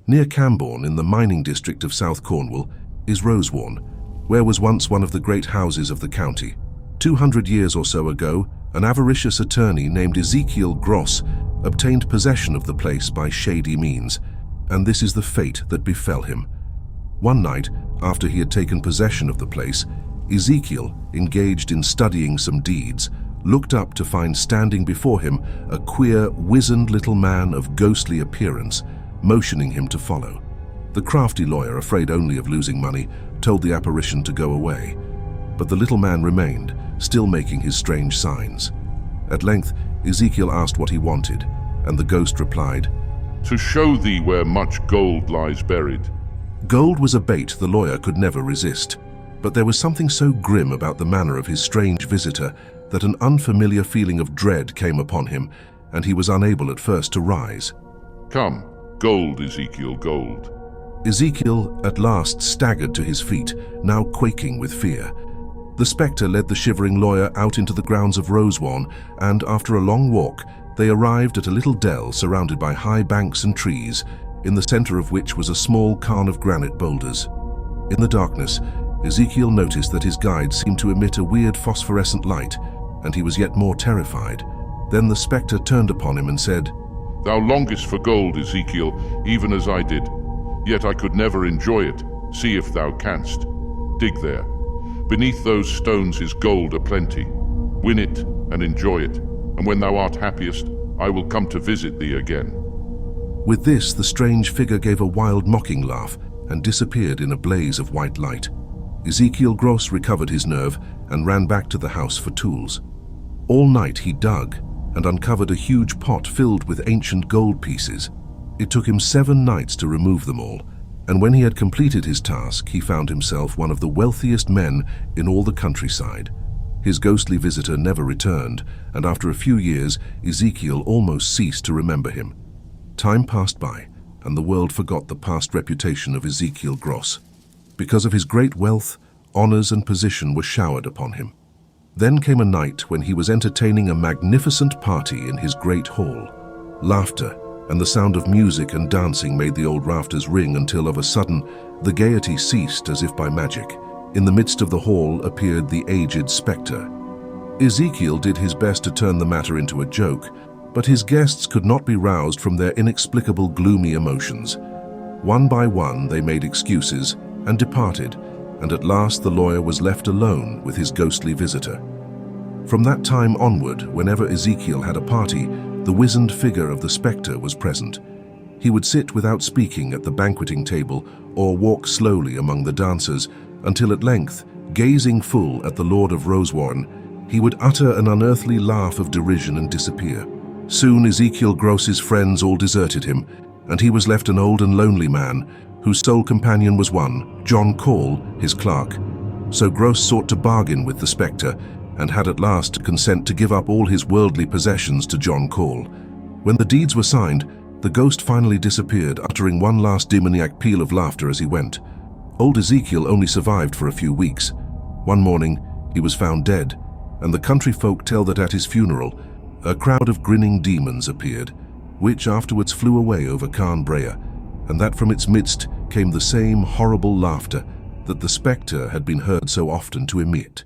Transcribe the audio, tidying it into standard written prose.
Near Camborne, in the mining district of South Cornwall, is Rosewarne, where was once one of the great houses of the county. 200 years or so ago, an avaricious attorney named Ezekiel Gross obtained possession of the place by shady means, and this is the fate that befell him. One night, after he had taken possession of the place, Ezekiel, engaged in studying some deeds, looked up to find standing before him a queer, wizened little man of ghostly appearance, motioning him to follow. The crafty lawyer, afraid only of losing money, told the apparition to go away, but the little man remained, still making his strange signs. At length, Ezekiel asked what he wanted, and the ghost replied, "To show thee where much gold lies buried." Gold was a bait the lawyer could never resist, but there was something so grim about the manner of his strange visitor that an unfamiliar feeling of dread came upon him, and he was unable at first to rise. "Come, gold, Ezekiel, gold." Ezekiel at last staggered to his feet, now quaking with fear. The spectre led the shivering lawyer out into the grounds of Rosewarne, and after a long walk, they arrived at a little dell surrounded by high banks and trees, in the center of which was a small cairn of granite boulders. In the darkness, Ezekiel noticed that his guide seemed to emit a weird phosphorescent light, and he was yet more terrified. Then the spectre turned upon him and said, "Thou longest for gold, Ezekiel, even as I did. Yet I could never enjoy it. See if thou canst. Dig there. Beneath those stones is gold aplenty. Win it and enjoy it, and when thou art happiest, I will come to visit thee again." With this, the strange figure gave a wild mocking laugh and disappeared in a blaze of white light. Ezekiel Gross recovered his nerve and ran back to the house for tools. All night he dug and uncovered a huge pot filled with ancient gold pieces. It took him 7 nights to remove them all, and when he had completed his task, he found himself one of the wealthiest men in all the countryside. His ghostly visitor never returned, and after a few years, Ezekiel almost ceased to remember him. Time passed by, and the world forgot the past reputation of Ezekiel Gross. Because of his great wealth, honors and position were showered upon him. Then came a night when he was entertaining a magnificent party in his great hall. Laughter and the sound of music and dancing made the old rafters ring until of a sudden the gaiety ceased as if by magic. In the midst of the hall appeared the aged spectre. Ezekiel did his best to turn the matter into a joke, but his guests could not be roused from their inexplicable gloomy emotions. One by one they made excuses and departed, and at last the lawyer was left alone with his ghostly visitor. From that time onward, whenever Ezekiel had a party, the wizened figure of the spectre was present. He would sit without speaking at the banqueting table or walk slowly among the dancers until at length, gazing full at the Lord of Rosewarne, he would utter an unearthly laugh of derision and disappear. Soon Ezekiel Gross's friends all deserted him, and he was left an old and lonely man, whose sole companion was one, John Call, his clerk. So Gross sought to bargain with the spectre, and had at last to consent to give up all his worldly possessions to John Call. When the deeds were signed, the ghost finally disappeared, uttering one last demoniac peal of laughter as he went. Old Ezekiel only survived for a few weeks. One morning, he was found dead, and the country folk tell that at his funeral, a crowd of grinning demons appeared, which afterwards flew away over Carn Brea, and that from its midst came the same horrible laughter that the spectre had been heard so often to emit.